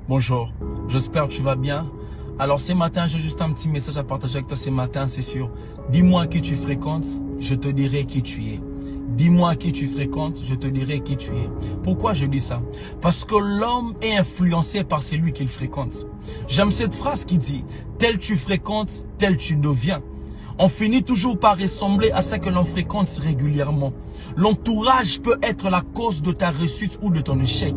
Bonjour, j'espère que tu vas bien. Alors ce matin, j'ai juste un petit message à partager avec toi ce matin, c'est sûr. Dis-moi qui tu fréquentes, je te dirai qui tu es. Dis-moi qui tu fréquentes, je te dirai qui tu es. Pourquoi je dis ça? Parce que l'homme est influencé par celui qu'il fréquente. J'aime cette phrase qui dit, tel tu fréquentes, tel tu deviens. On finit toujours par ressembler à ce que l'on fréquente régulièrement. L'entourage peut être la cause de ta réussite ou de ton échec.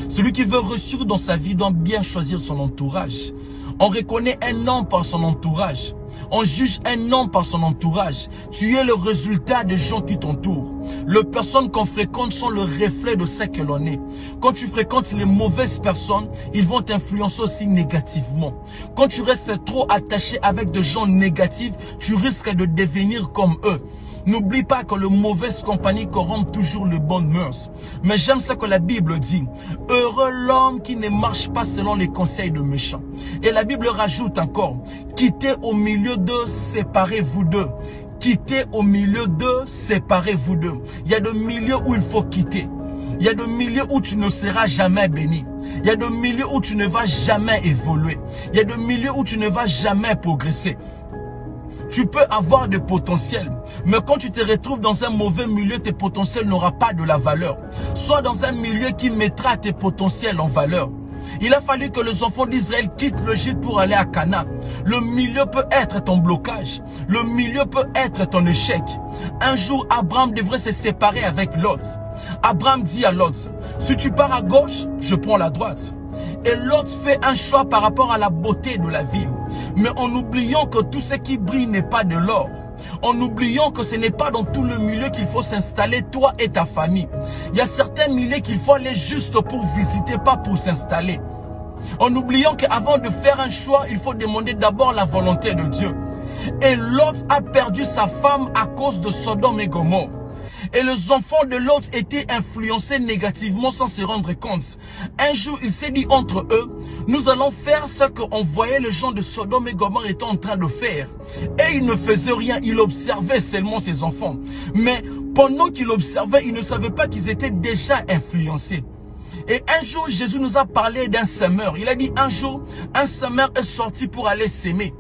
Celui qui veut réussir dans sa vie doit bien choisir son entourage. On reconnaît un homme par son entourage. On juge un homme par son entourage. Tu es le résultat des gens qui t'entourent. Les personnes qu'on fréquente sont le reflet de ce que l'on est. Quand tu fréquentes les mauvaises personnes, ils vont t'influencer aussi négativement. Quand tu restes trop attaché avec des gens négatifs, tu risques de devenir comme eux. N'oublie pas que le mauvaise compagnie corrompt toujours les bonnes mœurs. Mais j'aime ce que la Bible dit. Heureux l'homme qui ne marche pas selon les conseils de méchants. Et la Bible rajoute encore. Quittez au milieu d'eux, séparez-vous d'eux. Quittez au milieu d'eux, séparez-vous d'eux. Il y a des milieux où il faut quitter. Il y a des milieux où tu ne seras jamais béni. Il y a des milieux où tu ne vas jamais évoluer. Il y a des milieux où tu ne vas jamais progresser. Tu peux avoir de potentiel, mais quand tu te retrouves dans un mauvais milieu, tes potentiels n'auront pas de la valeur. Sois dans un milieu qui mettra tes potentiels en valeur. Il a fallu que les enfants d'Israël quittent l'Égypte pour aller à Canaan. Le milieu peut être ton blocage. Le milieu peut être ton échec. Un jour, Abraham devrait se séparer avec Lot. Abraham dit à Lot, si tu pars à gauche, je prends la droite. Et Lot fait un choix par rapport à la beauté de la ville. Mais en oubliant que tout ce qui brille n'est pas de l'or. En oubliant que ce n'est pas dans tout le milieu qu'il faut s'installer, toi et ta famille. Il y a certains milieux qu'il faut aller juste pour visiter, pas pour s'installer. En oubliant qu'avant de faire un choix, il faut demander d'abord la volonté de Dieu. Et Lot a perdu sa femme à cause de Sodome et Gomorrhe. Et les enfants de Lot étaient influencés négativement sans se rendre compte. Un jour, il s'est dit entre eux, nous allons faire ce qu'on voyait les gens de Sodome et Gomorrhe étaient en train de faire. Et il ne faisait rien, il observait seulement ses enfants. Mais pendant qu'il observait, il ne savait pas qu'ils étaient déjà influencés. Et un jour, Jésus nous a parlé d'un semeur. Il a dit un jour, un semeur est sorti pour aller s'aimer.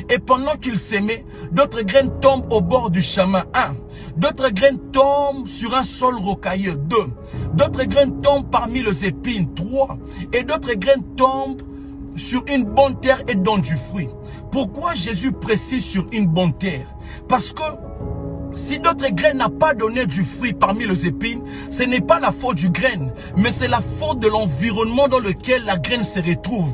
Et pendant qu'il s'aimait, d'autres graines tombent au bord du chemin. 1. D'autres graines tombent sur un sol rocailleux. 2. D'autres graines tombent parmi les épines. 3. Et d'autres graines tombent sur une bonne terre et donnent du fruit. Pourquoi Jésus précise sur une bonne terre? Parce que si d'autres graines n'ont pas donné du fruit parmi les épines, ce n'est pas la faute du graine, mais c'est la faute de l'environnement dans lequel la graine se retrouve.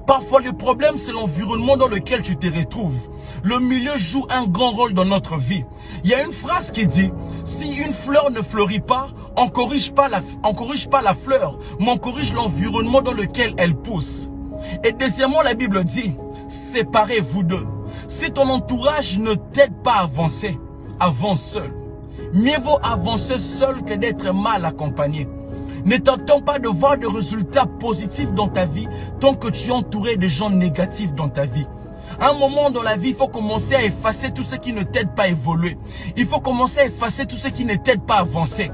Parfois, le problème, c'est l'environnement dans lequel tu te retrouves. Le milieu joue un grand rôle dans notre vie. Il y a une phrase qui dit, si une fleur ne fleurit pas, on ne corrige pas la fleur, mais on corrige l'environnement dans lequel elle pousse. Et deuxièmement, la Bible dit, séparez-vous d'eux. Si ton entourage ne t'aide pas à avancer, avance seul. Mieux vaut avancer seul que d'être mal accompagné. Ne t'attends pas de voir des résultats positifs dans ta vie tant que tu es entouré de gens négatifs dans ta vie. À un moment dans la vie, il faut commencer à effacer tout ce qui ne t'aide pas à évoluer. Il faut commencer à effacer tout ce qui ne t'aide pas à avancer.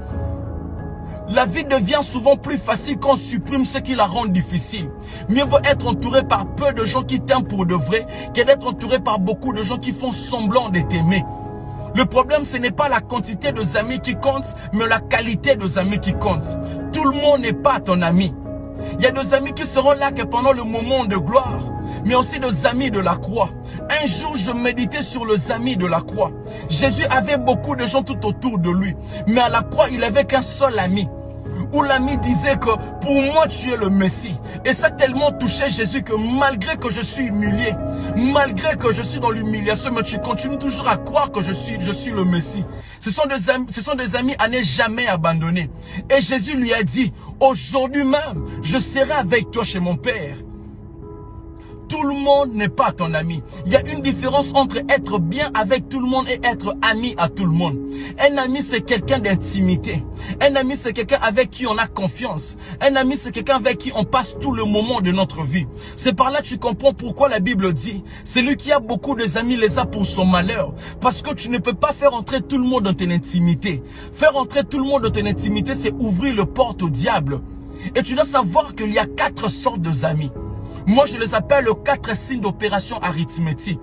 La vie devient souvent plus facile quand on supprime ce qui la rend difficile. Mieux vaut être entouré par peu de gens qui t'aiment pour de vrai que d'être entouré par beaucoup de gens qui font semblant de t'aimer. Le problème, ce n'est pas la quantité de amis qui compte, mais la qualité des amis qui compte. Tout le monde n'est pas ton ami. Il y a des amis qui seront là que pendant le moment de gloire, mais aussi des amis de la croix. Un jour, je méditais sur les amis de la croix. Jésus avait beaucoup de gens tout autour de lui, mais à la croix, il n'avait qu'un seul ami. Où l'ami disait que pour moi tu es le Messie. Et ça a tellement touché Jésus que malgré que je suis humilié, malgré que je suis dans l'humiliation, mais tu continues toujours à croire que je suis le Messie. Ce sont des amis à ne jamais abandonner. Et Jésus lui a dit, aujourd'hui même, je serai avec toi chez mon Père. Tout le monde n'est pas ton ami. Il y a une différence entre être bien avec tout le monde et être ami à tout le monde. Un ami, c'est quelqu'un d'intimité. Un ami, c'est quelqu'un avec qui on a confiance. Un ami, c'est quelqu'un avec qui on passe tout le moment de notre vie. C'est par là que tu comprends pourquoi la Bible dit, celui qui a beaucoup d'amis les a pour son malheur. Parce que tu ne peux pas faire entrer tout le monde dans ton intimité. Faire entrer tout le monde dans ton intimité, c'est ouvrir le porte au diable. Et tu dois savoir qu'il y a 4 sortes d'amis. Moi, je les appelle les 4 signes d'opération arithmétique.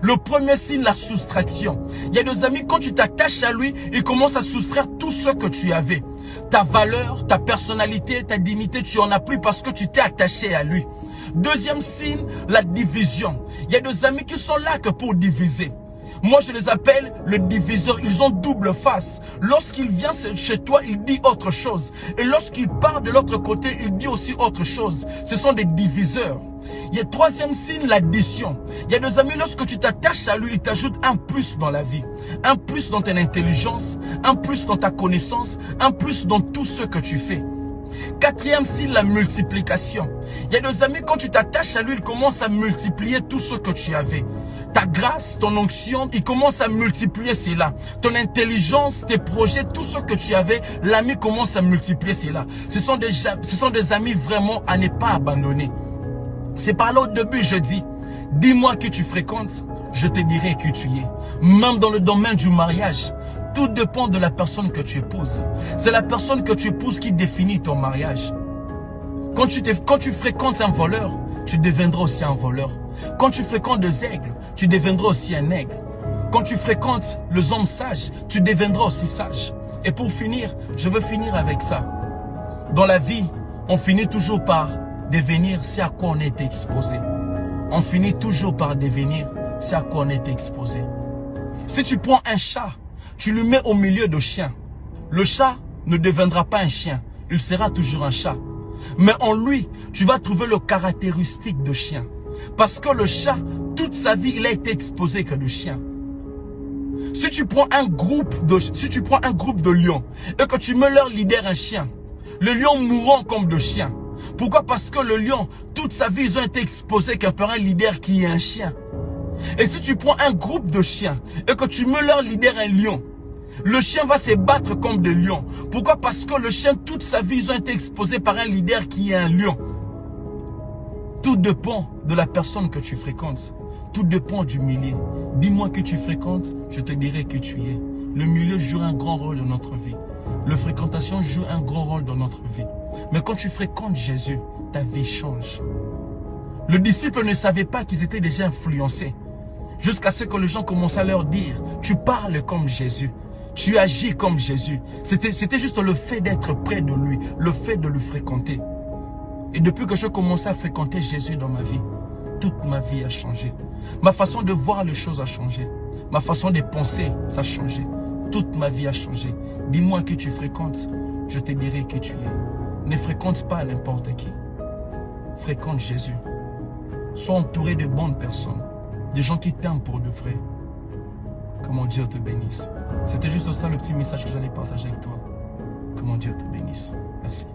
Le premier signe, la soustraction. Il y a des amis, quand tu t'attaches à lui, il commence à soustraire tout ce que tu avais. Ta valeur, ta personnalité, ta dignité, tu en as plus parce que tu t'es attaché à lui. Deuxième signe, la division. Il y a des amis qui sont là que pour diviser. Moi, je les appelle le diviseur. Ils ont double face. Lorsqu'il vient chez toi, il dit autre chose. Et lorsqu'il part de l'autre côté, il dit aussi autre chose. Ce sont des diviseurs. Il y a troisième signe, l'addition. Il y a des amis, lorsque tu t'attaches à lui, il t'ajoute un plus dans la vie. Un plus dans ton intelligence, un plus dans ta connaissance, un plus dans tout ce que tu fais. Quatrième signe, la multiplication. Il y a des amis, quand tu t'attaches à lui, il commence à multiplier tout ce que tu avais. Ta grâce, ton onction, il commence à multiplier cela. Ton intelligence, tes projets, tout ce que tu avais, l'ami commence à multiplier cela. Ce sont des amis vraiment à ne pas abandonner. C'est par là au début, je dis, dis-moi qui tu fréquentes, je te dirai qui tu es. Même dans le domaine du mariage, tout dépend de la personne que tu épouses. C'est la personne que tu épouses qui définit ton mariage. Quand tu fréquentes un voleur, tu deviendras aussi un voleur. Quand tu fréquentes des aigles, tu deviendras aussi un aigle. Quand tu fréquentes les hommes sages, tu deviendras aussi sage. Et pour finir, je veux finir avec ça. Dans la vie, on finit toujours par devenir ce à quoi on est exposé. On finit toujours par devenir ce à quoi on est exposé. Si tu prends un chat, tu le mets au milieu de chiens. Le chat ne deviendra pas un chien, il sera toujours un chat. Mais en lui, tu vas trouver le caractéristique de chien. Parce que le chat, toute sa vie, il a été exposé que de chien. Si tu prends un groupe de lions et que tu mets leur leader un chien, les lions mourront comme de chiens. Pourquoi? Parce que le lion, toute sa vie, ils ont été exposés par un leader qui est un chien. Et si tu prends un groupe de chiens et que tu mets leur leader un lion, le chien va se battre comme des lions. Pourquoi? Parce que le chien, toute sa vie, ils ont été exposés par un leader qui est un lion. Tout dépend de la personne que tu fréquentes. Tout dépend du milieu. Dis-moi que tu fréquentes, je te dirai que tu es. Le milieu joue un grand rôle dans notre vie. La fréquentation joue un grand rôle dans notre vie. Mais quand tu fréquentes Jésus, ta vie change. Les disciples ne savaient pas qu'ils étaient déjà influencés. Jusqu'à ce que les gens commencent à leur dire, tu parles comme Jésus. Tu agis comme Jésus. C'était juste le fait d'être près de lui, le fait de le fréquenter. Et depuis que je commençais à fréquenter Jésus dans ma vie, toute ma vie a changé. Ma façon de voir les choses a changé. Ma façon de penser, ça a changé. Toute ma vie a changé. Dis-moi qui tu fréquentes, je te dirai qui tu es. Ne fréquente pas n'importe qui. Fréquente Jésus. Sois entouré de bonnes personnes. Des gens qui t'aiment pour de vrai. Que mon Dieu te bénisse. C'était juste ça le petit message que j'allais partager avec toi. Que mon Dieu te bénisse. Merci.